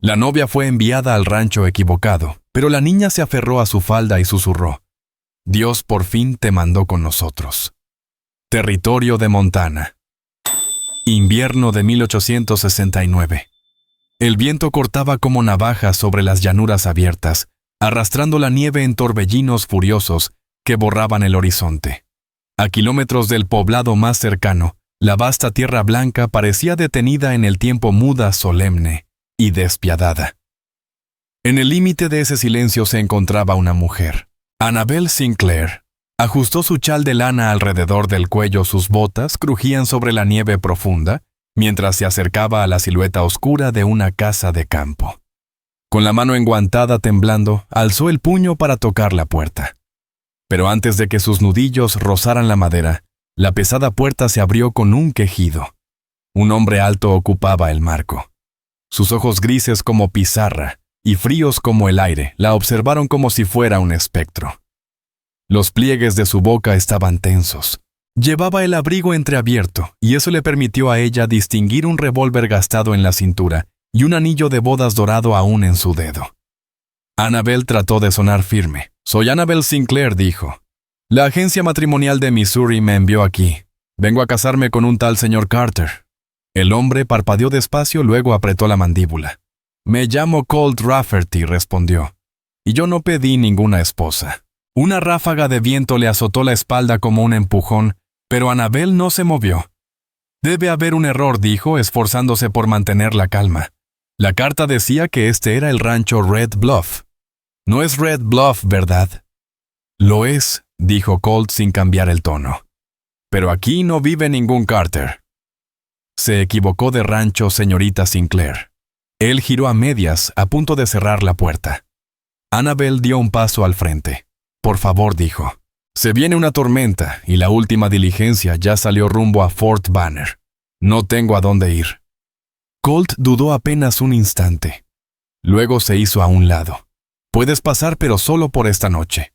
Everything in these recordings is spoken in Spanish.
La novia fue enviada al rancho equivocado, pero la niña se aferró a su falda y susurró: Dios por fin te mandó con nosotros. Territorio de Montana. Invierno de 1869. El viento cortaba como navajas sobre las llanuras abiertas, arrastrando la nieve en torbellinos furiosos que borraban el horizonte. A kilómetros del poblado más cercano, la vasta tierra blanca parecía detenida en el tiempo, muda, solemne y despiadada. En el límite de ese silencio se encontraba una mujer. Annabel Sinclair. Ajustó su chal de lana alrededor del cuello, sus botas crujían sobre la nieve profunda, mientras se acercaba a la silueta oscura de una casa de campo. Con la mano enguantada temblando, alzó el puño para tocar la puerta. Pero antes de que sus nudillos rozaran la madera, la pesada puerta se abrió con un quejido. Un hombre alto ocupaba el marco. Sus ojos grises como pizarra y fríos como el aire la observaron como si fuera un espectro. Los pliegues de su boca estaban tensos. Llevaba el abrigo entreabierto y eso le permitió a ella distinguir un revólver gastado en la cintura y un anillo de bodas dorado aún en su dedo. Annabel trató de sonar firme. «Soy Annabel Sinclair», dijo. «La agencia matrimonial de Missouri me envió aquí. Vengo a casarme con un tal señor Carter». El hombre parpadeó despacio, luego apretó la mandíbula. «Me llamo Colt Rafferty», respondió. «Y yo no pedí ninguna esposa». Una ráfaga de viento le azotó la espalda como un empujón, pero Annabel no se movió. «Debe haber un error», dijo, esforzándose por mantener la calma. La carta decía que este era el rancho Red Bluff. «No es Red Bluff, ¿verdad?» «Lo es», dijo Colt sin cambiar el tono. «Pero aquí no vive ningún Carter». Se equivocó de rancho, señorita Sinclair. Él giró a medias, a punto de cerrar la puerta. Annabel dio un paso al frente. «Por favor», dijo. «Se viene una tormenta y la última diligencia ya salió rumbo a Fort Banner. No tengo a dónde ir». Colt dudó apenas un instante. Luego se hizo a un lado. «Puedes pasar, pero solo por esta noche».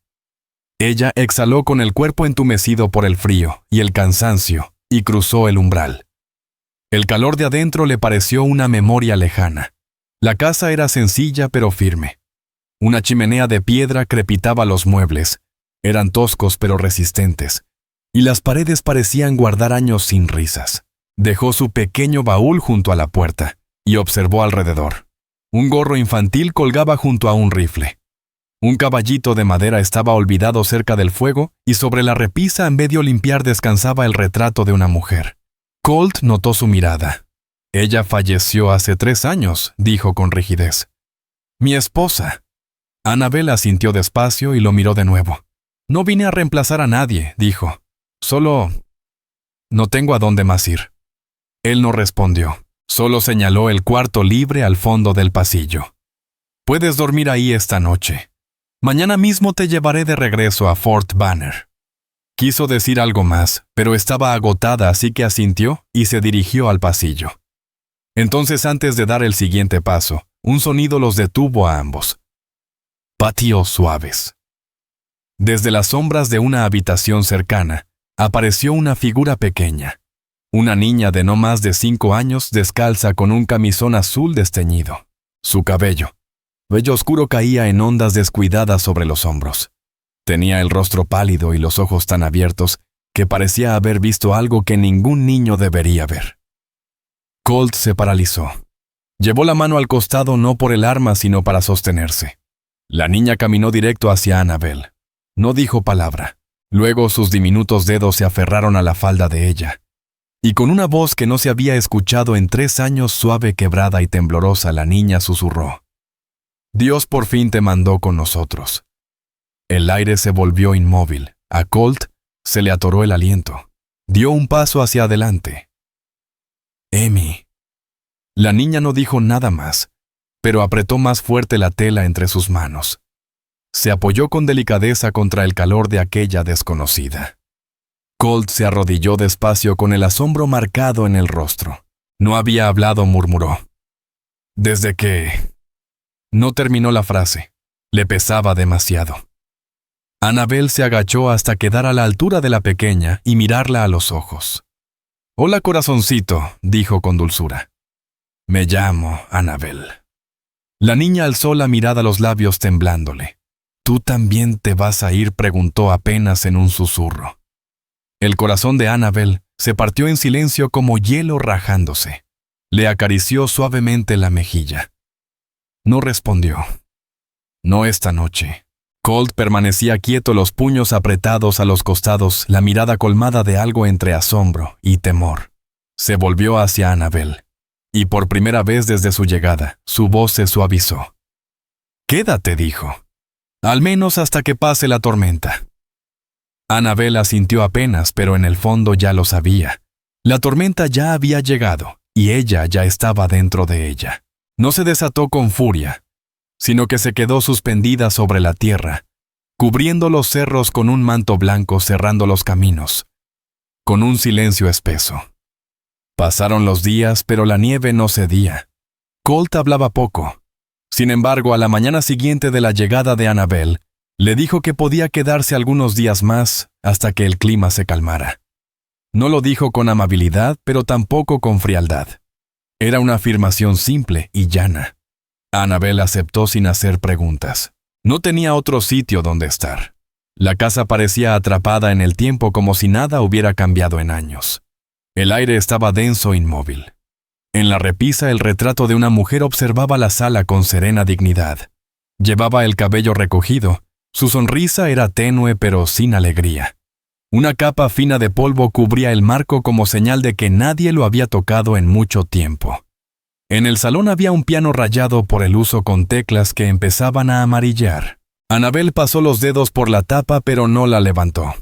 Ella exhaló con el cuerpo entumecido por el frío y el cansancio y cruzó el umbral. El calor de adentro le pareció una memoria lejana. La casa era sencilla pero firme. Una chimenea de piedra crepitaba los muebles. Eran toscos pero resistentes. Y las paredes parecían guardar años sin risas. Dejó su pequeño baúl junto a la puerta y observó alrededor. Un gorro infantil colgaba junto a un rifle. Un caballito de madera estaba olvidado cerca del fuego y sobre la repisa, en medio limpiar, descansaba el retrato de una mujer. Colt notó su mirada. «Ella falleció hace 3 años», dijo con rigidez. «Mi esposa». Annabel asintió despacio y lo miró de nuevo. «No vine a reemplazar a nadie», dijo. «Solo... no tengo a dónde más ir». Él no respondió. Solo señaló el cuarto libre al fondo del pasillo. «Puedes dormir ahí esta noche. Mañana mismo te llevaré de regreso a Fort Banner». Quiso decir algo más, pero estaba agotada, así que asintió y se dirigió al pasillo. Entonces, antes de dar el siguiente paso, un sonido los detuvo a ambos. Patios suaves. Desde las sombras de una habitación cercana, apareció una figura pequeña. Una niña de no más de 5 años, descalza con un camisón azul desteñido. Su cabello, vello oscuro, caía en ondas descuidadas sobre los hombros. Tenía el rostro pálido y los ojos tan abiertos que parecía haber visto algo que ningún niño debería ver. Colt se paralizó. Llevó la mano al costado no por el arma, sino para sostenerse. La niña caminó directo hacia Annabel. No dijo palabra. Luego sus diminutos dedos se aferraron a la falda de ella. Y con una voz que no se había escuchado en 3 años, suave, quebrada y temblorosa, la niña susurró: «Dios por fin te mandó con nosotros». El aire se volvió inmóvil. A Colt se le atoró el aliento. Dio un paso hacia adelante. «Amy». La niña no dijo nada más, pero apretó más fuerte la tela entre sus manos. Se apoyó con delicadeza contra el calor de aquella desconocida. Colt se arrodilló despacio con el asombro marcado en el rostro. No había hablado, murmuró. «Desde que...». No terminó la frase. Le pesaba demasiado. Annabel se agachó hasta quedar a la altura de la pequeña y mirarla a los ojos. «Hola, corazoncito», dijo con dulzura. «Me llamo Annabel». La niña alzó la mirada, los labios temblándole. «¿Tú también te vas a ir?», preguntó apenas en un susurro. El corazón de Annabel se partió en silencio como hielo rajándose. Le acarició suavemente la mejilla. No respondió. No esta noche. Colt permanecía quieto, los puños apretados a los costados, la mirada colmada de algo entre asombro y temor. Se volvió hacia Annabel, y por primera vez desde su llegada, su voz se suavizó. «Quédate», dijo. «Al menos hasta que pase la tormenta». Annabel asintió apenas, pero en el fondo ya lo sabía. La tormenta ya había llegado, y ella ya estaba dentro de ella. No se desató con furia, sino que se quedó suspendida sobre la tierra, cubriendo los cerros con un manto blanco, cerrando los caminos, con un silencio espeso. Pasaron los días, pero la nieve no cedía. Colt hablaba poco. Sin embargo, a la mañana siguiente de la llegada de Annabel, le dijo que podía quedarse algunos días más hasta que el clima se calmara. No lo dijo con amabilidad, pero tampoco con frialdad. Era una afirmación simple y llana. Annabel aceptó sin hacer preguntas. No tenía otro sitio donde estar. La casa parecía atrapada en el tiempo, como si nada hubiera cambiado en años. El aire estaba denso e inmóvil. En la repisa, el retrato de una mujer observaba la sala con serena dignidad. Llevaba el cabello recogido. Su sonrisa era tenue pero sin alegría. Una capa fina de polvo cubría el marco como señal de que nadie lo había tocado en mucho tiempo. En el salón había un piano rayado por el uso con teclas que empezaban a amarillar. Annabel pasó los dedos por la tapa, pero no la levantó.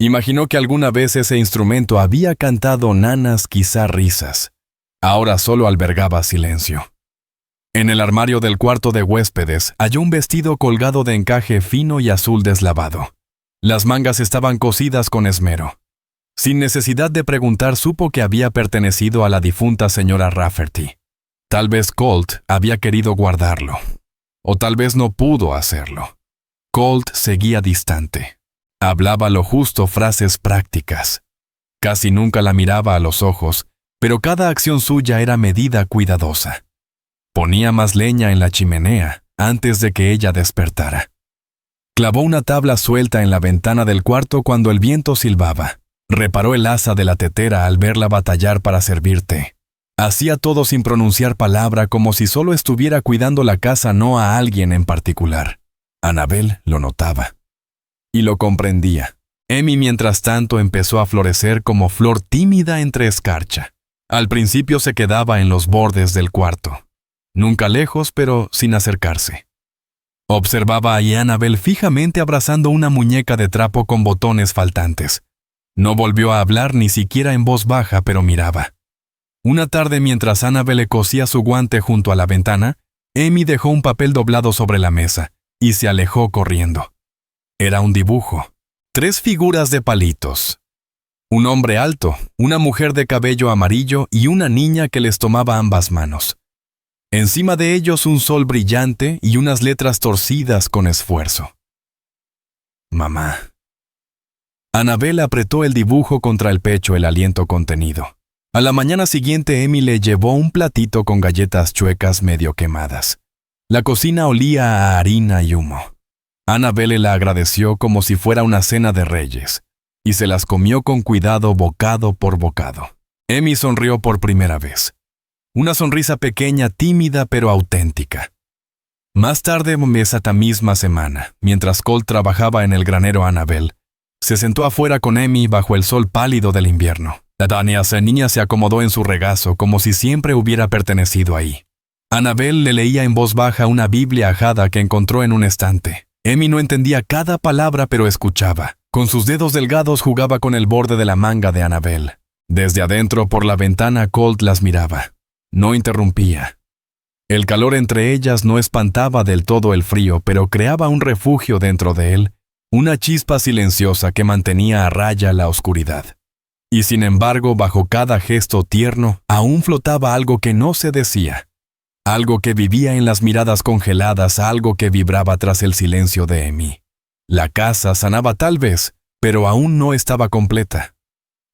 Imaginó que alguna vez ese instrumento había cantado nanas, quizá risas. Ahora solo albergaba silencio. En el armario del cuarto de huéspedes halló un vestido colgado de encaje fino y azul deslavado. Las mangas estaban cosidas con esmero. Sin necesidad de preguntar, supo que había pertenecido a la difunta señora Rafferty. Tal vez Colt había querido guardarlo. O tal vez no pudo hacerlo. Colt seguía distante. Hablaba lo justo, frases prácticas. Casi nunca la miraba a los ojos, pero cada acción suya era medida, cuidadosa. Ponía más leña en la chimenea antes de que ella despertara. Clavó una tabla suelta en la ventana del cuarto cuando el viento silbaba. Reparó el asa de la tetera al verla batallar para servir té. Hacía todo sin pronunciar palabra, como si solo estuviera cuidando la casa, no a alguien en particular. Annabel lo notaba. Y lo comprendía. Amy, mientras tanto, empezó a florecer como flor tímida entre escarcha. Al principio se quedaba en los bordes del cuarto. Nunca lejos, pero sin acercarse. Observaba a Annabel fijamente abrazando una muñeca de trapo con botones faltantes. No volvió a hablar ni siquiera en voz baja, pero miraba. Una tarde, mientras Annabel le cosía su guante junto a la ventana, Amy dejó un papel doblado sobre la mesa y se alejó corriendo. Era un dibujo. 3 figuras de palitos. Un hombre alto, una mujer de cabello amarillo y una niña que les tomaba ambas manos. Encima de ellos un sol brillante y unas letras torcidas con esfuerzo. Mamá. Annabel apretó el dibujo contra el pecho, el aliento contenido. A la mañana siguiente, Amy le llevó un platito con galletas chuecas medio quemadas. La cocina olía a harina y humo. Annabel le la agradeció como si fuera una cena de reyes, y se las comió con cuidado, bocado por bocado. Amy sonrió por primera vez. Una sonrisa pequeña, tímida pero auténtica. Más tarde, esa misma semana, mientras Colt trabajaba en el granero, Annabel se sentó afuera con Amy bajo el sol pálido del invierno. La niña se acomodó en su regazo como si siempre hubiera pertenecido ahí. Annabel le leía en voz baja una Biblia ajada que encontró en un estante. Amy no entendía cada palabra, pero escuchaba. Con sus dedos delgados jugaba con el borde de la manga de Annabel. Desde adentro, por la ventana, Colt las miraba. No interrumpía. El calor entre ellas no espantaba del todo el frío, pero creaba un refugio dentro de él, una chispa silenciosa que mantenía a raya la oscuridad. Y sin embargo, bajo cada gesto tierno, aún flotaba algo que no se decía. Algo que vivía en las miradas congeladas, algo que vibraba tras el silencio de Amy. La casa sanaba tal vez, pero aún no estaba completa.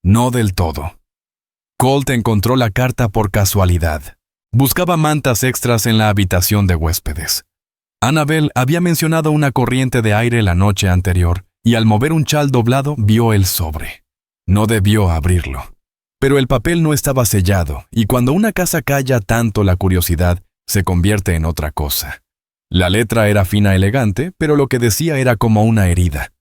No del todo. Colt encontró la carta por casualidad. Buscaba mantas extras en la habitación de huéspedes. Annabel había mencionado una corriente de aire la noche anterior, y al mover un chal doblado vio el sobre. No debió abrirlo. Pero el papel no estaba sellado, y cuando una casa calla tanto la curiosidad, se convierte en otra cosa. La letra era fina elegante, pero lo que decía era como una herida.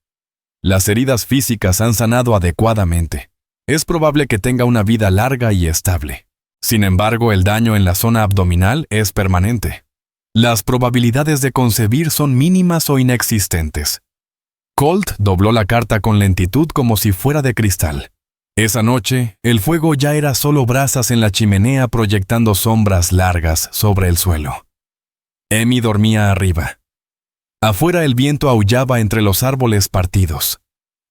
Las heridas físicas han sanado adecuadamente. Es probable que tenga una vida larga y estable. Sin embargo, el daño en la zona abdominal es permanente. Las probabilidades de concebir son mínimas o inexistentes. Colt dobló la carta con lentitud como si fuera de cristal. Esa noche, el fuego ya era solo brasas en la chimenea proyectando sombras largas sobre el suelo. Amy dormía arriba. Afuera el viento aullaba entre los árboles partidos.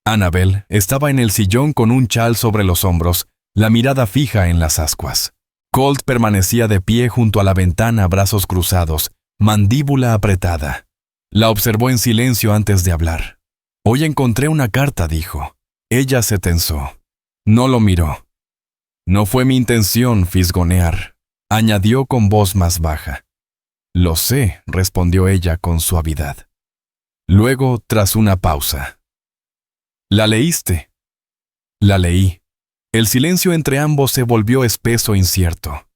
Annabel estaba en el sillón con un chal sobre los hombros, la mirada fija en las ascuas. Colt permanecía de pie junto a la ventana, brazos cruzados, mandíbula apretada. La observó en silencio antes de hablar. «Hoy encontré una carta», dijo. Ella se tensó. No lo miró. «No fue mi intención fisgonear», añadió con voz más baja. «Lo sé», respondió ella con suavidad. Luego, tras una pausa. «¿La leíste?» «La leí». El silencio entre ambos se volvió espeso e incierto.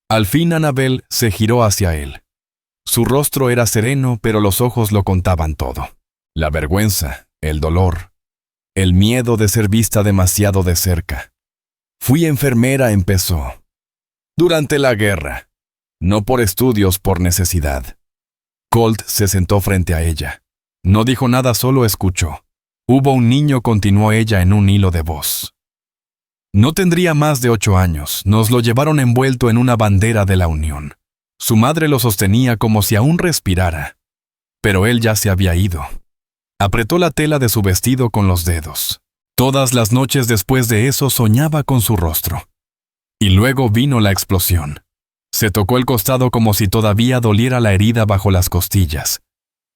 Al fin Annabel se giró hacia él. Su rostro era sereno, pero los ojos lo contaban todo. La vergüenza, el dolor, el miedo de ser vista demasiado de cerca. «Fui enfermera», empezó. «Durante la guerra. No por estudios, por necesidad». Colt se sentó frente a ella. No dijo nada, solo escuchó. «Hubo un niño», continuó ella en un hilo de voz. «No tendría más de 8 años. Nos lo llevaron envuelto en una bandera de la Unión. Su madre lo sostenía como si aún respirara. Pero él ya se había ido». Apretó la tela de su vestido con los dedos. Todas las noches después de eso soñaba con su rostro. Y luego vino la explosión. Se tocó el costado como si todavía doliera la herida bajo las costillas.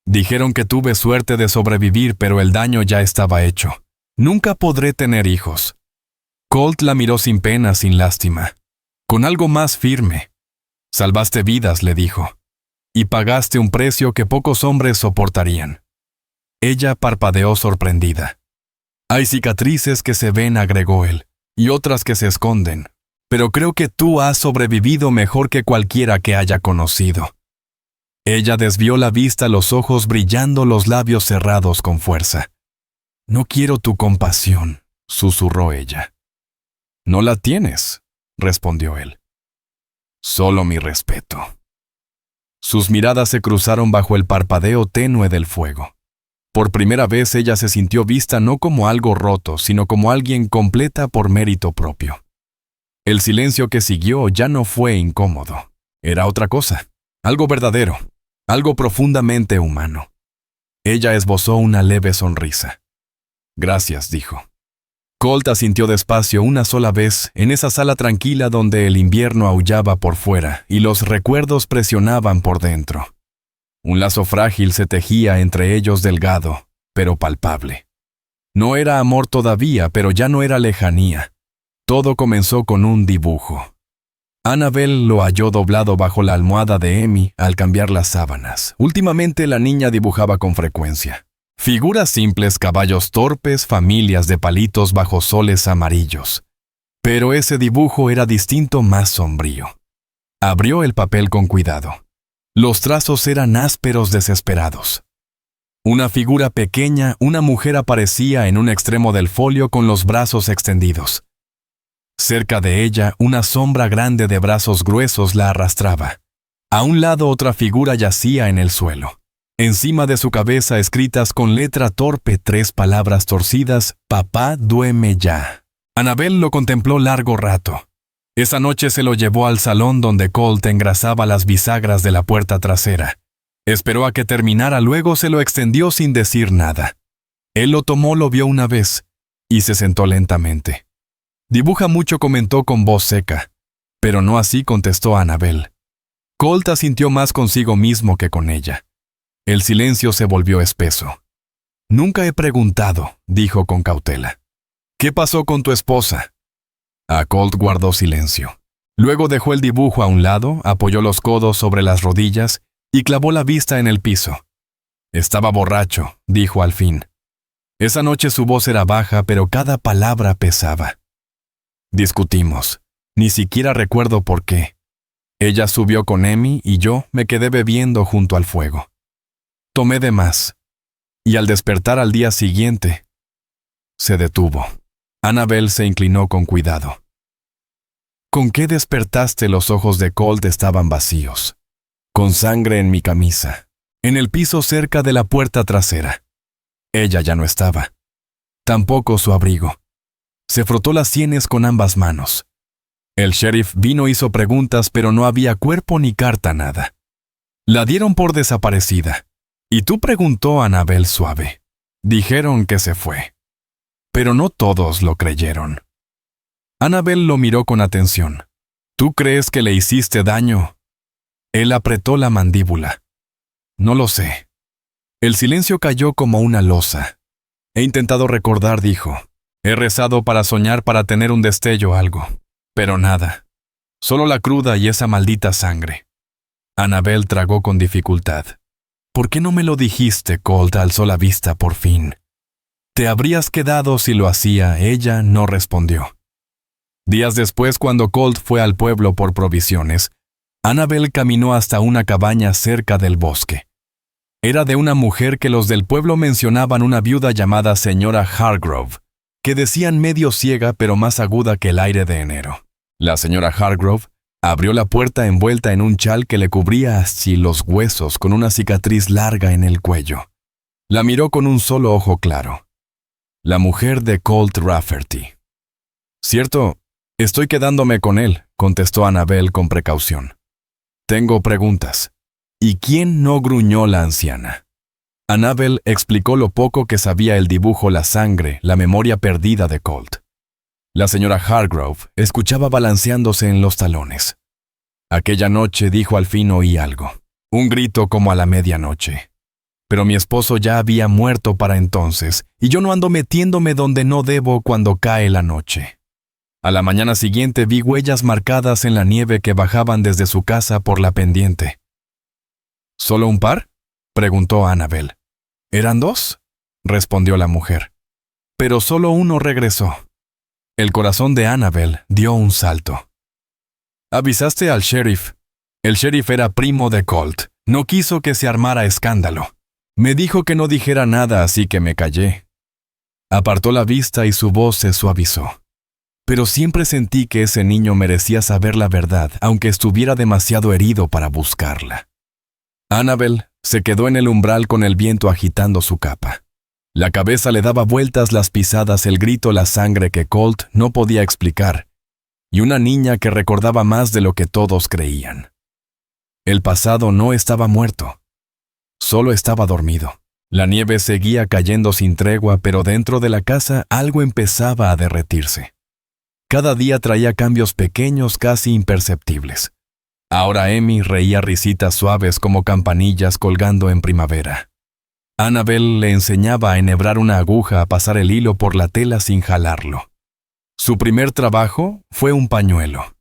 «Dijeron que tuve suerte de sobrevivir, pero el daño ya estaba hecho. Nunca podré tener hijos». Colt la miró sin pena, sin lástima. Con algo más firme. «Salvaste vidas», le dijo. «Y pagaste un precio que pocos hombres soportarían». Ella parpadeó sorprendida. «Hay cicatrices que se ven», agregó él, «y otras que se esconden. Pero creo que tú has sobrevivido mejor que cualquiera que haya conocido». Ella desvió la vista, los ojos brillando, los labios cerrados con fuerza. «No quiero tu compasión», susurró ella. «No la tienes», respondió él. «Solo mi respeto». Sus miradas se cruzaron bajo el parpadeo tenue del fuego. Por primera vez ella se sintió vista no como algo roto, sino como alguien completa por mérito propio. El silencio que siguió ya no fue incómodo. Era otra cosa, algo verdadero, algo profundamente humano. Ella esbozó una leve sonrisa. «Gracias», dijo. Colt asintió despacio una sola vez en esa sala tranquila donde el invierno aullaba por fuera y los recuerdos presionaban por dentro. Un lazo frágil se tejía entre ellos, delgado, pero palpable. No era amor todavía, pero ya no era lejanía. Todo comenzó con un dibujo. Annabel lo halló doblado bajo la almohada de Amy al cambiar las sábanas. Últimamente la niña dibujaba con frecuencia. Figuras simples, caballos torpes, familias de palitos bajo soles amarillos. Pero ese dibujo era distinto, más sombrío. Abrió el papel con cuidado. Los trazos eran ásperos, desesperados. Una figura pequeña, una mujer aparecía en un extremo del folio con los brazos extendidos. Cerca de ella, una sombra grande de brazos gruesos la arrastraba. A un lado otra figura yacía en el suelo. Encima de su cabeza, escritas con letra torpe, 3 palabras torcidas: «Papá, duerme ya». Annabel lo contempló largo rato. Esa noche se lo llevó al salón donde Colt engrasaba las bisagras de la puerta trasera. Esperó a que terminara, luego se lo extendió sin decir nada. Él lo tomó, lo vio una vez, y se sentó lentamente. «Dibuja mucho», comentó con voz seca. «Pero no así», contestó Annabel. Colt asintió más consigo mismo que con ella. El silencio se volvió espeso. «Nunca he preguntado», dijo con cautela. «¿Qué pasó con tu esposa?» A Colt guardó silencio. Luego dejó el dibujo a un lado, apoyó los codos sobre las rodillas y clavó la vista en el piso. Estaba borracho, dijo al fin. Esa noche su voz era baja, pero cada palabra pesaba. Discutimos. Ni siquiera recuerdo por qué. Ella subió con Emmy y yo me quedé bebiendo junto al fuego. Tomé de más. Y al despertar al día siguiente, se detuvo. Annabel se inclinó con cuidado. ¿Con qué despertaste? Los ojos de Colt estaban vacíos. Con sangre en mi camisa, en el piso cerca de la puerta trasera. Ella ya no estaba. Tampoco su abrigo. Se frotó las sienes con ambas manos. El sheriff vino, hizo preguntas, pero no había cuerpo ni carta, nada. La dieron por desaparecida. ¿Y tú? Preguntó Annabel suave. Dijeron que se fue. Pero no todos lo creyeron. Annabel lo miró con atención. ¿Tú crees que le hiciste daño? Él apretó la mandíbula. No lo sé. El silencio cayó como una losa. He intentado recordar, dijo. He rezado para soñar, para tener un destello, algo. Pero nada. Solo la cruda y esa maldita sangre. Annabel tragó con dificultad. ¿Por qué no me lo dijiste? Colt alzó la vista por fin. Te habrías quedado si lo hacía. Ella no respondió. Días después, cuando Colt fue al pueblo por provisiones, Annabel caminó hasta una cabaña cerca del bosque. Era de una mujer que los del pueblo mencionaban, una viuda llamada señora Hargrove, que decían medio ciega pero más aguda que el aire de enero. La señora Hargrove abrió la puerta envuelta en un chal que le cubría así los huesos, con una cicatriz larga en el cuello. La miró con un solo ojo claro. La mujer de Colt Rafferty. «Cierto, estoy quedándome con él», contestó Annabel con precaución. «Tengo preguntas». «¿Y quién no?», gruñó la anciana. Annabel explicó lo poco que sabía: el dibujo, la sangre, la memoria perdida de Colt. La señora Hargrove escuchaba balanceándose en los talones. Aquella noche, dijo al fin, oí algo. Un grito como a la medianoche. Pero mi esposo ya había muerto para entonces, y yo no ando metiéndome donde no debo cuando cae la noche. A la mañana siguiente vi huellas marcadas en la nieve que bajaban desde su casa por la pendiente. ¿Solo un par?, preguntó Annabel. «¿Eran dos?», respondió la mujer. Pero solo uno regresó. El corazón de Annabel dio un salto. «¿Avisaste al sheriff?» El sheriff era primo de Colt. No quiso que se armara escándalo. Me dijo que no dijera nada, así que me callé. Apartó la vista y su voz se suavizó. Pero siempre sentí que ese niño merecía saber la verdad, aunque estuviera demasiado herido para buscarla. Annabel se quedó en el umbral con el viento agitando su capa. La cabeza le daba vueltas, las pisadas, el grito, la sangre que Colt no podía explicar, y una niña que recordaba más de lo que todos creían. El pasado no estaba muerto, solo estaba dormido. La nieve seguía cayendo sin tregua, pero dentro de la casa algo empezaba a derretirse. Cada día traía cambios pequeños, casi imperceptibles. Ahora Emmy reía risitas suaves como campanillas colgando en primavera. Annabel le enseñaba a enhebrar una aguja, a pasar el hilo por la tela sin jalarlo. Su primer trabajo fue un pañuelo.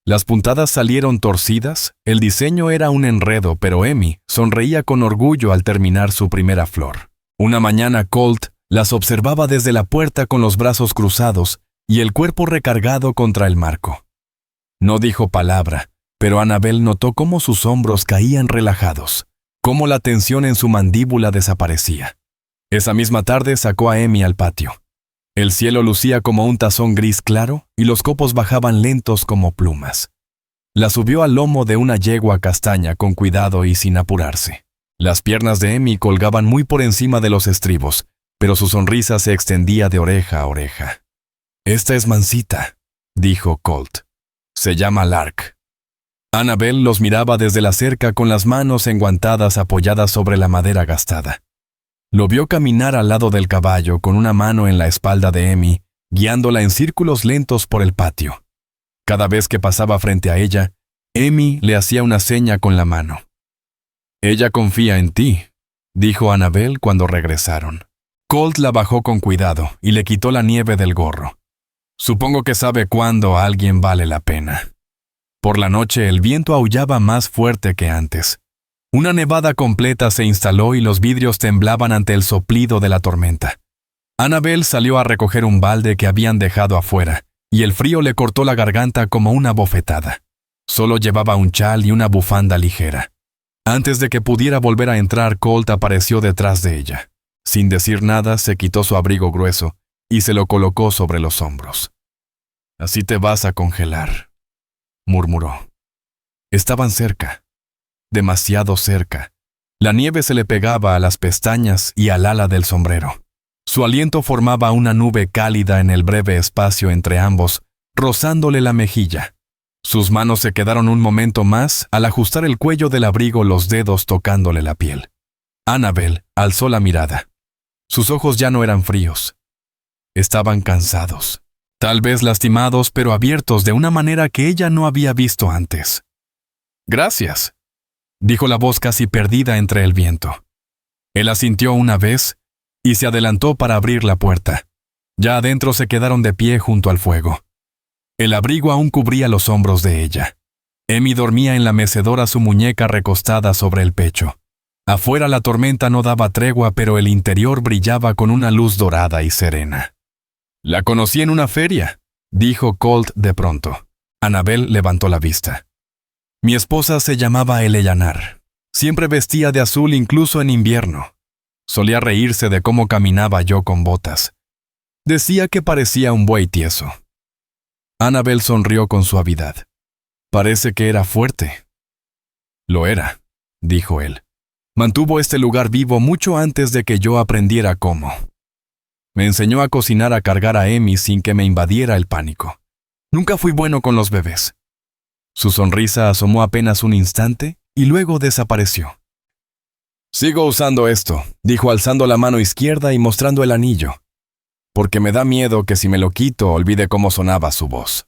Las puntadas salieron torcidas, el diseño era un enredo, pero Emmy sonreía con orgullo al terminar su primera flor. Una mañana Colt las observaba desde la puerta con los brazos cruzados y el cuerpo recargado contra el marco. No dijo palabra, pero Annabel notó cómo sus hombros caían relajados, cómo la tensión en su mandíbula desaparecía. Esa misma tarde sacó a Emmy al patio. El cielo lucía como un tazón gris claro y los copos bajaban lentos como plumas. La subió al lomo de una yegua castaña con cuidado y sin apurarse. Las piernas de Emmy colgaban muy por encima de los estribos, pero su sonrisa se extendía de oreja a oreja. «Esta es mansita», dijo Colt. «Se llama Lark». Annabel los miraba desde la cerca con las manos enguantadas apoyadas sobre la madera gastada. Lo vio caminar al lado del caballo con una mano en la espalda de Emmy, guiándola en círculos lentos por el patio. Cada vez que pasaba frente a ella, Emmy le hacía una seña con la mano. «Ella confía en ti», dijo Annabel cuando regresaron. Colt la bajó con cuidado y le quitó la nieve del gorro. «Supongo que sabe cuándo alguien vale la pena». Por la noche el viento aullaba más fuerte que antes. Una nevada completa se instaló y los vidrios temblaban ante el soplido de la tormenta. Annabel salió a recoger un balde que habían dejado afuera, y el frío le cortó la garganta como una bofetada. Solo llevaba un chal y una bufanda ligera. Antes de que pudiera volver a entrar, Colt apareció detrás de ella. Sin decir nada, se quitó su abrigo grueso y se lo colocó sobre los hombros. «Así te vas a congelar», murmuró. Estaban cerca, demasiado cerca. La nieve se le pegaba a las pestañas y al ala del sombrero. Su aliento formaba una nube cálida en el breve espacio entre ambos, rozándole la mejilla. Sus manos se quedaron un momento más al ajustar el cuello del abrigo, los dedos tocándole la piel. Annabel alzó la mirada. Sus ojos ya no eran fríos. Estaban cansados, tal vez lastimados, pero abiertos de una manera que ella no había visto antes. «Gracias», dijo la voz casi perdida entre el viento. Él asintió una vez y se adelantó para abrir la puerta. Ya adentro se quedaron de pie junto al fuego. El abrigo aún cubría los hombros de ella. Amy dormía en la mecedora, su muñeca recostada sobre el pecho. Afuera la tormenta no daba tregua, pero el interior brillaba con una luz dorada y serena. «La conocí en una feria», dijo Colt de pronto. Annabel levantó la vista. «Mi esposa se llamaba Eleanor. Siempre vestía de azul incluso en invierno. Solía reírse de cómo caminaba yo con botas. Decía que parecía un buey tieso». Annabel sonrió con suavidad. «Parece que era fuerte». «Lo era», dijo él. «Mantuvo este lugar vivo mucho antes de que yo aprendiera cómo. Me enseñó a cocinar, a cargar a Amy sin que me invadiera el pánico. Nunca fui bueno con los bebés». Su sonrisa asomó apenas un instante y luego desapareció. «Sigo usando esto», dijo alzando la mano izquierda y mostrando el anillo, «porque me da miedo que si me lo quito olvide cómo sonaba su voz».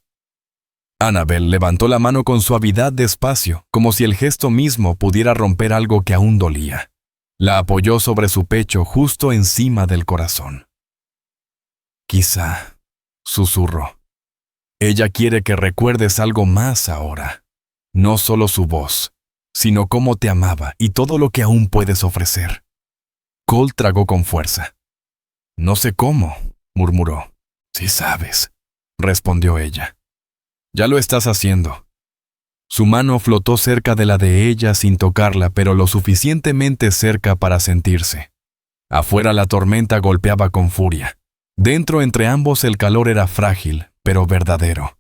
Annabel levantó la mano con suavidad despacio, como si el gesto mismo pudiera romper algo que aún dolía. La apoyó sobre su pecho justo encima del corazón. «Quizá», susurró. «Ella quiere que recuerdes algo más ahora. No solo su voz, sino cómo te amaba y todo lo que aún puedes ofrecer». Colt tragó con fuerza. «No sé cómo», murmuró. «Sí sabes», respondió ella. «Ya lo estás haciendo». Su mano flotó cerca de la de ella sin tocarla, pero lo suficientemente cerca para sentirse. Afuera la tormenta golpeaba con furia. Dentro, entre ambos, el calor era frágil, pero verdadero.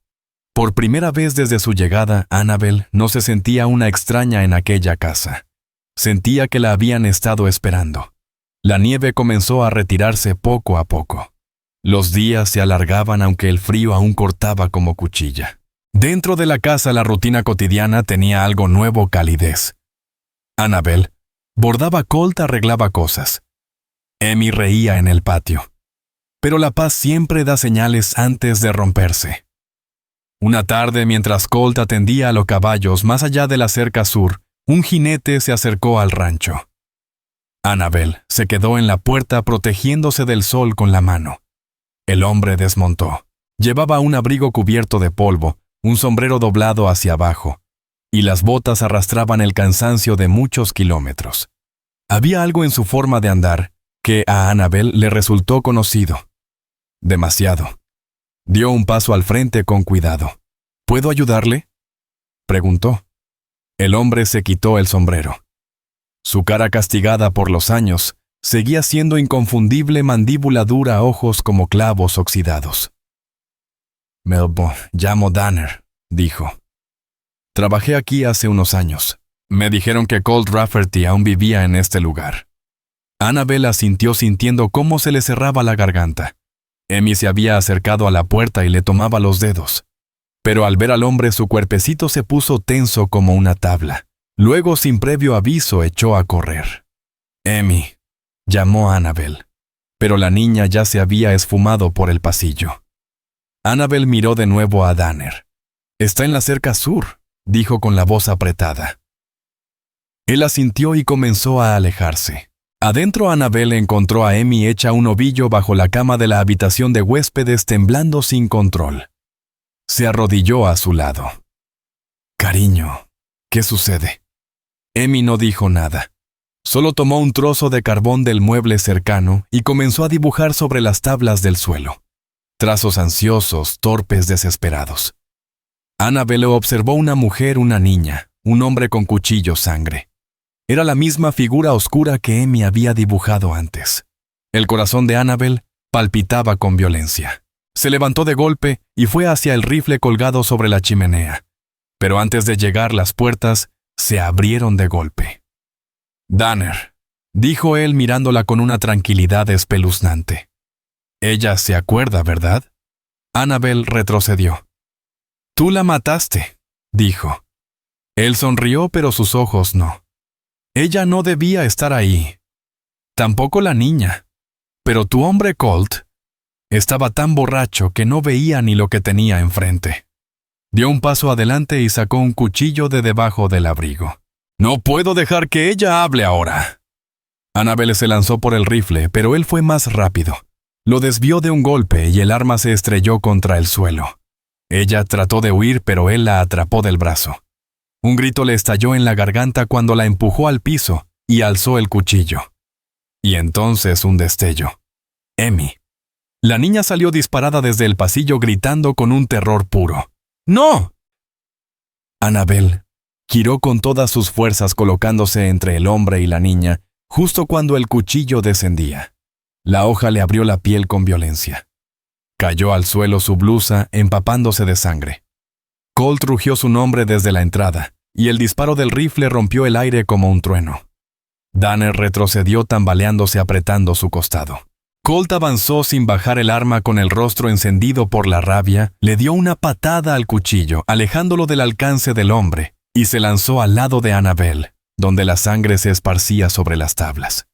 Por primera vez desde su llegada, Annabel no se sentía una extraña en aquella casa. Sentía que la habían estado esperando. La nieve comenzó a retirarse poco a poco. Los días se alargaban aunque el frío aún cortaba como cuchilla. Dentro de la casa la rutina cotidiana tenía algo nuevo: calidez. Annabel bordaba, Colt arreglaba cosas. Amy reía en el patio. Pero la paz siempre da señales antes de romperse. Una tarde, mientras Colt atendía a los caballos más allá de la cerca sur, un jinete se acercó al rancho. Annabel se quedó en la puerta protegiéndose del sol con la mano. El hombre desmontó. Llevaba un abrigo cubierto de polvo, un sombrero doblado hacia abajo, y las botas arrastraban el cansancio de muchos kilómetros. Había algo en su forma de andar que a Annabel le resultó conocido. Demasiado. Dio un paso al frente con cuidado. «¿Puedo ayudarle?», preguntó. El hombre se quitó el sombrero. Su cara, castigada por los años, seguía siendo inconfundible, mandíbula dura, ojos como clavos oxidados. «Me llamo Danner», dijo. «Trabajé aquí hace unos años. Me dijeron que Colt Rafferty aún vivía en este lugar». Annabel asintió, sintiendo cómo se le cerraba la garganta. Amy se había acercado a la puerta y le tomaba los dedos. Pero al ver al hombre, su cuerpecito se puso tenso como una tabla. Luego, sin previo aviso, echó a correr. «Amy», llamó a Annabel, pero la niña ya se había esfumado por el pasillo. Annabel miró de nuevo a Danner. «Está en la cerca sur», dijo con la voz apretada. Él asintió y comenzó a alejarse. Adentro, Annabel encontró a Amy hecha un ovillo bajo la cama de la habitación de huéspedes, temblando sin control. Se arrodilló a su lado. Cariño, ¿qué sucede? Amy no dijo nada. Solo tomó un trozo de carbón del mueble cercano y comenzó a dibujar sobre las tablas del suelo. Trazos ansiosos, torpes, desesperados. Annabel observó una mujer, una niña, un hombre con cuchillo, sangre. Era la misma figura oscura que Amy había dibujado antes. El corazón de Annabel palpitaba con violencia. Se levantó de golpe y fue hacia el rifle colgado sobre la chimenea. Pero antes de llegar, las puertas se abrieron de golpe. «Danner», dijo él mirándola con una tranquilidad espeluznante. «Ella se acuerda, ¿verdad?» Annabel retrocedió. «Tú la mataste», dijo. Él sonrió, pero sus ojos no. Ella no debía estar ahí. Tampoco la niña. Pero tu hombre Colt estaba tan borracho que no veía ni lo que tenía enfrente. Dio un paso adelante y sacó un cuchillo de debajo del abrigo. «No puedo dejar que ella hable ahora». Annabel se lanzó por el rifle, pero él fue más rápido. Lo desvió de un golpe y el arma se estrelló contra el suelo. Ella trató de huir, pero él la atrapó del brazo. Un grito le estalló en la garganta cuando la empujó al piso y alzó el cuchillo. Y entonces un destello. Amy. La niña salió disparada desde el pasillo gritando con un terror puro. ¡No! Annabel giró con todas sus fuerzas colocándose entre el hombre y la niña justo cuando el cuchillo descendía. La hoja le abrió la piel con violencia. Cayó al suelo su blusa empapándose de sangre. Colt rugió su nombre desde la entrada, y el disparo del rifle rompió el aire como un trueno. Danner retrocedió tambaleándose apretando su costado. Colt avanzó sin bajar el arma con el rostro encendido por la rabia, le dio una patada al cuchillo, alejándolo del alcance del hombre, y se lanzó al lado de Annabel, donde la sangre se esparcía sobre las tablas.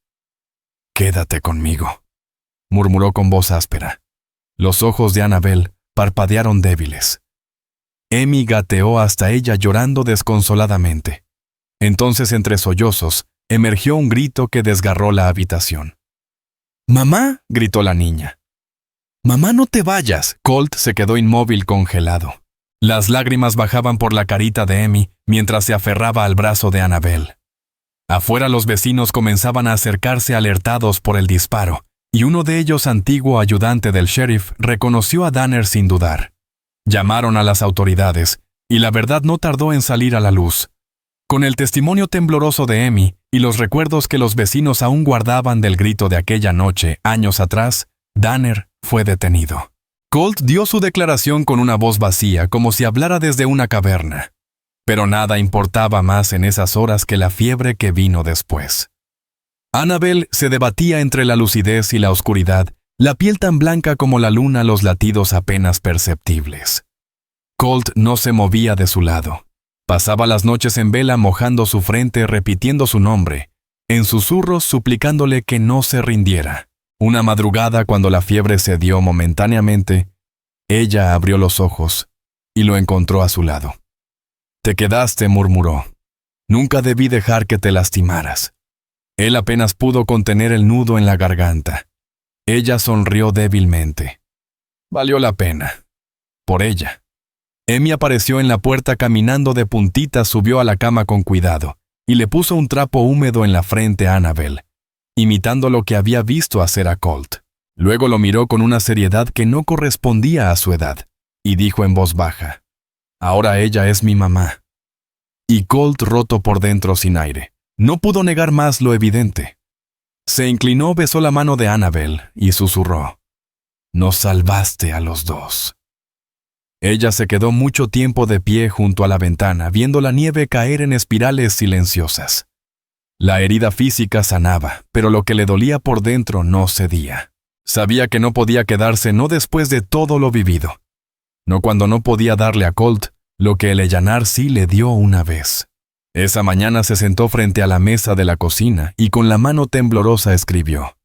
«Quédate conmigo», murmuró con voz áspera. Los ojos de Annabel parpadearon débiles. Amy gateó hasta ella llorando desconsoladamente. Entonces, entre sollozos, emergió un grito que desgarró la habitación. «¡Mamá!», gritó la niña. «¡Mamá, no te vayas!». Colt se quedó inmóvil, congelado. Las lágrimas bajaban por la carita de Amy mientras se aferraba al brazo de Annabel. Afuera los vecinos comenzaban a acercarse alertados por el disparo, y uno de ellos, antiguo ayudante del sheriff, reconoció a Danner sin dudar. Llamaron a las autoridades, y la verdad no tardó en salir a la luz. Con el testimonio tembloroso de Amy y los recuerdos que los vecinos aún guardaban del grito de aquella noche, años atrás, Danner fue detenido. Colt dio su declaración con una voz vacía, como si hablara desde una caverna. Pero nada importaba más en esas horas que la fiebre que vino después. Annabel se debatía entre la lucidez y la oscuridad, la piel tan blanca como la luna, los latidos apenas perceptibles. Colt no se movía de su lado. Pasaba las noches en vela mojando su frente, repitiendo su nombre, en susurros suplicándole que no se rindiera. Una madrugada, cuando la fiebre cedió momentáneamente, ella abrió los ojos y lo encontró a su lado. «Te quedaste», murmuró. «Nunca debí dejar que te lastimaras». Él apenas pudo contener el nudo en la garganta. Ella sonrió débilmente. Valió la pena. Por ella. Amy apareció en la puerta caminando de puntitas, subió a la cama con cuidado y le puso un trapo húmedo en la frente a Annabel, imitando lo que había visto hacer a Colt. Luego lo miró con una seriedad que no correspondía a su edad y dijo en voz baja: «Ahora ella es mi mamá». Y Colt, roto por dentro sin aire, no pudo negar más lo evidente. Se inclinó, besó la mano de Annabel y susurró: «Nos salvaste a los dos». Ella se quedó mucho tiempo de pie junto a la ventana, viendo la nieve caer en espirales silenciosas. La herida física sanaba, pero lo que le dolía por dentro no cedía. Sabía que no podía quedarse, no después de todo lo vivido. No cuando no podía darle a Colt lo que el Ellanar sí le dio una vez. Esa mañana se sentó frente a la mesa de la cocina y con la mano temblorosa escribió: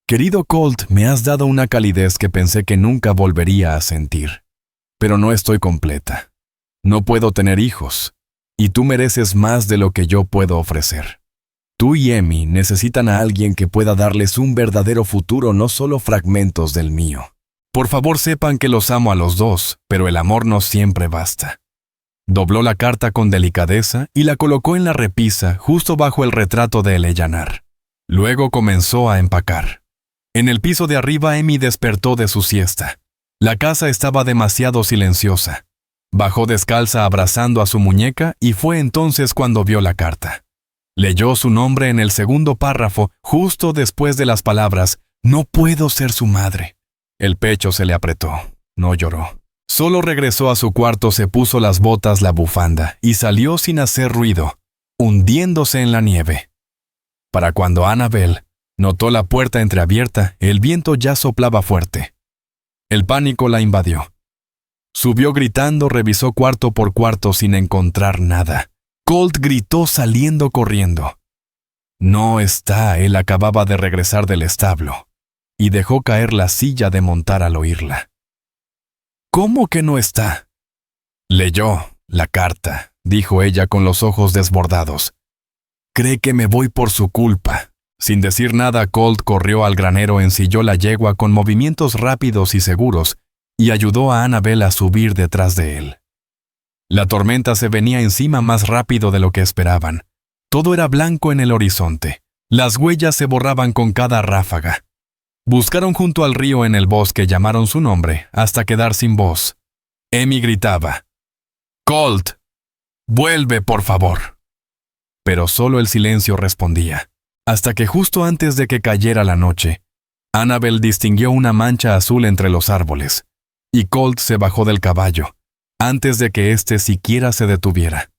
«Querido Colt, me has dado una calidez que pensé que nunca volvería a sentir. Pero no estoy completa. No puedo tener hijos, y tú mereces más de lo que yo puedo ofrecer. Tú y Amy necesitan a alguien que pueda darles un verdadero futuro, no solo fragmentos del mío. Por favor, sepan que los amo a los dos, pero el amor no siempre basta. Dobló la carta con delicadeza y la colocó en la repisa justo bajo el retrato de Eleanor. Luego comenzó a empacar. En el piso de arriba Amy despertó de su siesta. La casa estaba demasiado silenciosa. Bajó descalza abrazando a su muñeca y fue entonces cuando vio la carta. Leyó su nombre en el segundo párrafo, justo después de las palabras «No puedo ser su madre». El pecho se le apretó. No lloró. Solo regresó a su cuarto, se puso las botas, la bufanda y salió sin hacer ruido, hundiéndose en la nieve. Para cuando Annabel notó la puerta entreabierta, el viento ya soplaba fuerte. El pánico la invadió. Subió gritando, revisó cuarto por cuarto sin encontrar nada. Colt gritó saliendo corriendo. No está, él acababa de regresar del establo, y dejó caer la silla de montar al oírla. ¿Cómo que no está? Leyó la carta, dijo ella con los ojos desbordados. Cree que me voy por su culpa. Sin decir nada, Colt corrió al granero, ensilló la yegua con movimientos rápidos y seguros y ayudó a Annabel a subir detrás de él. La tormenta se venía encima más rápido de lo que esperaban. Todo era blanco en el horizonte. Las huellas se borraban con cada ráfaga. Buscaron junto al río en el bosque, llamaron su nombre hasta quedar sin voz. Amy gritaba: «Colt, vuelve, por favor». Pero solo el silencio respondía, hasta que justo antes de que cayera la noche, Annabel distinguió una mancha azul entre los árboles, y Colt se bajó del caballo, antes de que éste siquiera se detuviera.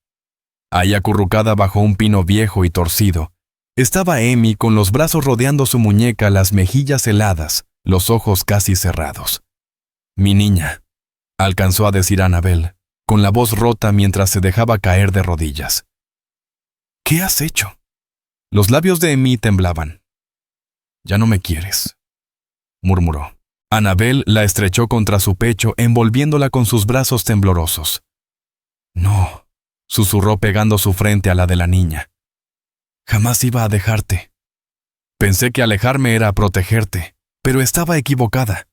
Ahí acurrucada bajo un pino viejo y torcido, estaba Amy con los brazos rodeando su muñeca, las mejillas heladas, los ojos casi cerrados. «Mi niña», alcanzó a decir Annabel, con la voz rota mientras se dejaba caer de rodillas. «¿Qué has hecho?». Los labios de Amy temblaban. «Ya no me quieres», murmuró. Annabel la estrechó contra su pecho, envolviéndola con sus brazos temblorosos. «No», susurró pegando su frente a la de la niña. «Jamás iba a dejarte. Pensé que alejarme era protegerte, pero estaba equivocada».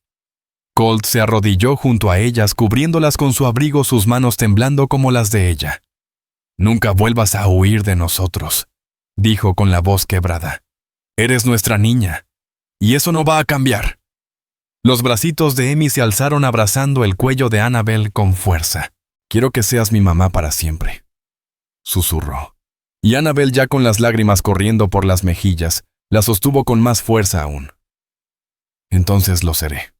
Colt se arrodilló junto a ellas, cubriéndolas con su abrigo, sus manos temblando como las de ella. «Nunca vuelvas a huir de nosotros», dijo con la voz quebrada. «Eres nuestra niña, y eso no va a cambiar». Los bracitos de Amy se alzaron abrazando el cuello de Annabel con fuerza. «Quiero que seas mi mamá para siempre», susurró. Y Annabel, ya con las lágrimas corriendo por las mejillas, la sostuvo con más fuerza aún. «Entonces lo seré»,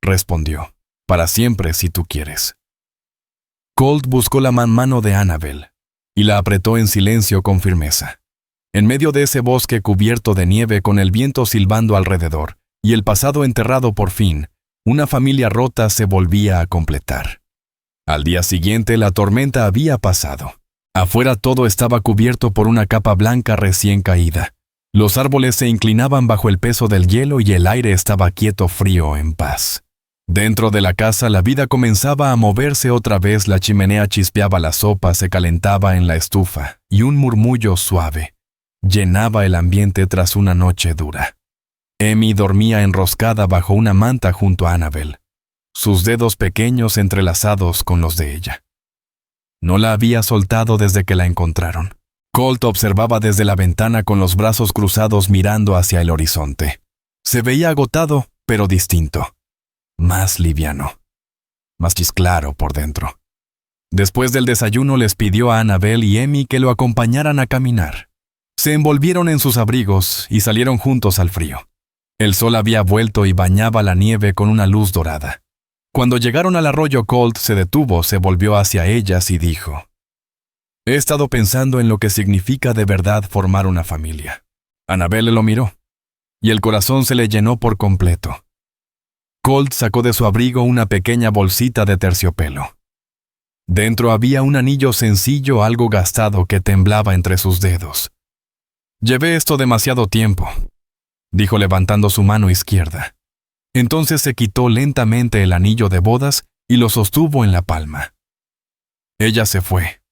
respondió. «Para siempre, si tú quieres». Colt buscó la mano de Annabel y la apretó en silencio con firmeza. En medio de ese bosque cubierto de nieve, con el viento silbando alrededor y el pasado enterrado por fin, una familia rota se volvía a completar. Al día siguiente la tormenta había pasado. Afuera todo estaba cubierto por una capa blanca recién caída. Los árboles se inclinaban bajo el peso del hielo y el aire estaba quieto, frío, en paz. Dentro de la casa la vida comenzaba a moverse otra vez, la chimenea chispeaba, la sopa se calentaba en la estufa y un murmullo suave llenaba el ambiente tras una noche dura. Amy dormía enroscada bajo una manta junto a Annabel, sus dedos pequeños entrelazados con los de ella. No la había soltado desde que la encontraron. Colt observaba desde la ventana con los brazos cruzados mirando hacia el horizonte. Se veía agotado, pero distinto. Más liviano. Más claro por dentro. Después del desayuno les pidió a Annabel y Amy que lo acompañaran a caminar. Se envolvieron en sus abrigos y salieron juntos al frío. El sol había vuelto y bañaba la nieve con una luz dorada. Cuando llegaron al arroyo, Colt se detuvo, se volvió hacia ellas y dijo: «He estado pensando en lo que significa de verdad formar una familia». Annabel lo miró, y el corazón se le llenó por completo. Colt sacó de su abrigo una pequeña bolsita de terciopelo. Dentro había un anillo sencillo, algo gastado, que temblaba entre sus dedos. «Llevé esto demasiado tiempo», dijo levantando su mano izquierda. Entonces se quitó lentamente el anillo de bodas y lo sostuvo en la palma. «Ella se fue,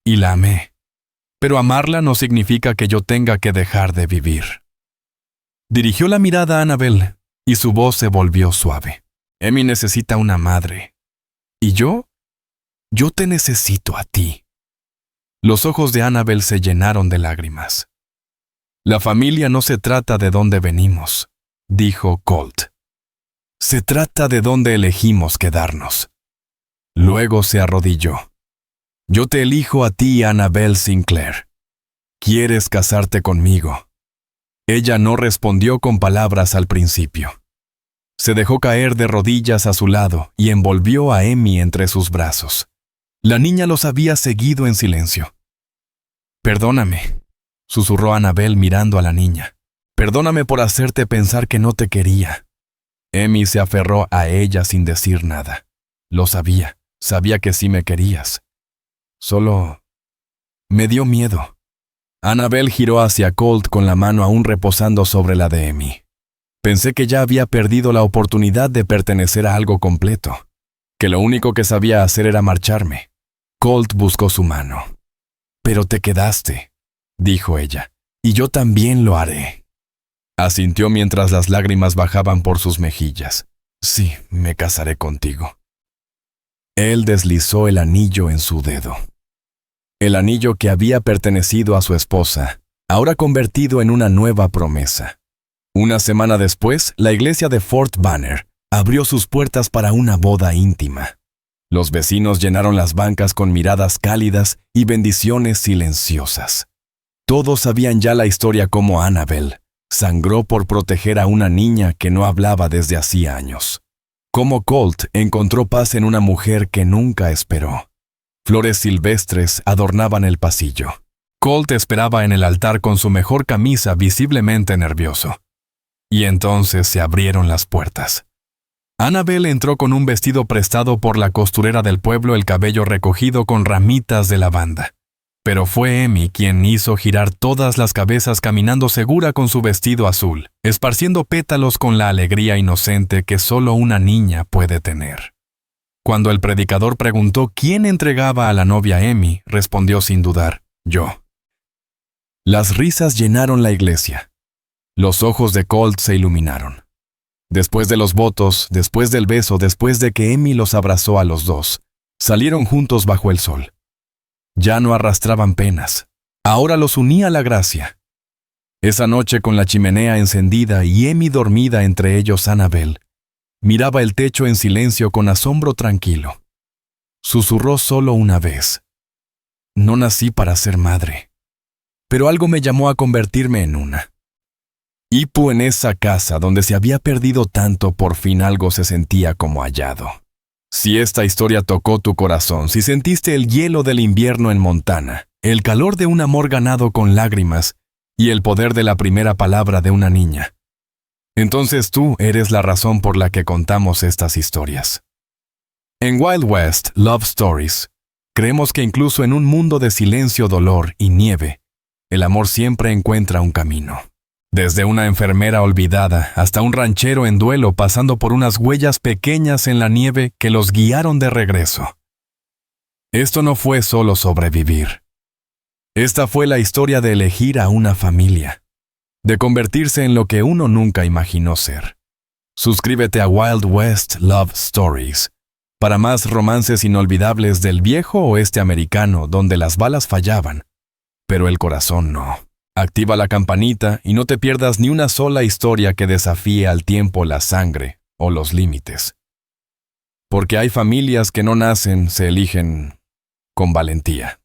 y la amé, pero amarla no significa que yo tenga que dejar de vivir». Dirigió la mirada a Annabel, y su voz se volvió suave. «Amy necesita una madre. ¿Y yo? Yo te necesito a ti. Los ojos de Annabel se llenaron de lágrimas. La familia no se trata de dónde venimos, dijo Colt. Se trata de dónde elegimos quedarnos. Luego se arrodilló. Yo te elijo a ti, Annabel Sinclair. ¿Quieres casarte conmigo? Ella no respondió con palabras al principio. Se dejó caer de rodillas a su lado y envolvió a Amy entre sus brazos. La niña los había seguido en silencio. Perdóname, susurró Annabel mirando a la niña. Perdóname por hacerte pensar que no te quería. Amy se aferró a ella sin decir nada. Lo sabía, sabía que sí me querías. Solo me dio miedo. Annabel giró hacia Colt con la mano aún reposando sobre la de Amy. Pensé que ya había perdido la oportunidad de pertenecer a algo completo, que lo único que sabía hacer era marcharme. Colt buscó su mano. Pero te quedaste, dijo ella, y yo también lo haré. Asintió mientras las lágrimas bajaban por sus mejillas. Sí, me casaré contigo. Él deslizó el anillo en su dedo. El anillo que había pertenecido a su esposa, ahora convertido en una nueva promesa. Una semana después, la iglesia de Fort Banner abrió sus puertas para una boda íntima. Los vecinos llenaron las bancas con miradas cálidas y bendiciones silenciosas. Todos sabían ya la historia cómo Annabel sangró por proteger a una niña que no hablaba desde hacía años. Cómo Colt encontró paz en una mujer que nunca esperó. Flores silvestres adornaban el pasillo. Colt esperaba en el altar con su mejor camisa, visiblemente nervioso. Y entonces se abrieron las puertas. Annabel entró con un vestido prestado por la costurera del pueblo, el cabello recogido con ramitas de lavanda. Pero fue Amy quien hizo girar todas las cabezas caminando segura con su vestido azul, esparciendo pétalos con la alegría inocente que solo una niña puede tener. Cuando el predicador preguntó quién entregaba a la novia Amy, respondió sin dudar, yo. Las risas llenaron la iglesia. Los ojos de Colt se iluminaron. Después de los votos, después del beso, después de que Amy los abrazó a los dos, salieron juntos bajo el sol. Ya no arrastraban penas. Ahora los unía la gracia. Esa noche con la chimenea encendida y Amy dormida entre ellos, Annabel miraba el techo en silencio con asombro tranquilo. Susurró solo una vez. No nací para ser madre, pero algo me llamó a convertirme en una. Y en esa casa donde se había perdido tanto, por fin algo se sentía como hallado. Si esta historia tocó tu corazón, si sentiste el hielo del invierno en Montana, el calor de un amor ganado con lágrimas y el poder de la primera palabra de una niña, entonces tú eres la razón por la que contamos estas historias. En Wild West Love Stories, creemos que incluso en un mundo de silencio, dolor y nieve, el amor siempre encuentra un camino. Desde una enfermera olvidada hasta un ranchero en duelo, pasando por unas huellas pequeñas en la nieve que los guiaron de regreso. Esto no fue solo sobrevivir. Esta fue la historia de elegir a una familia, de convertirse en lo que uno nunca imaginó ser. Suscríbete a Wild West Love Stories para más romances inolvidables del viejo oeste americano, donde las balas fallaban, pero el corazón no. Activa la campanita y no te pierdas ni una sola historia que desafíe al tiempo, la sangre o los límites. Porque hay familias que no nacen, se eligen con valentía.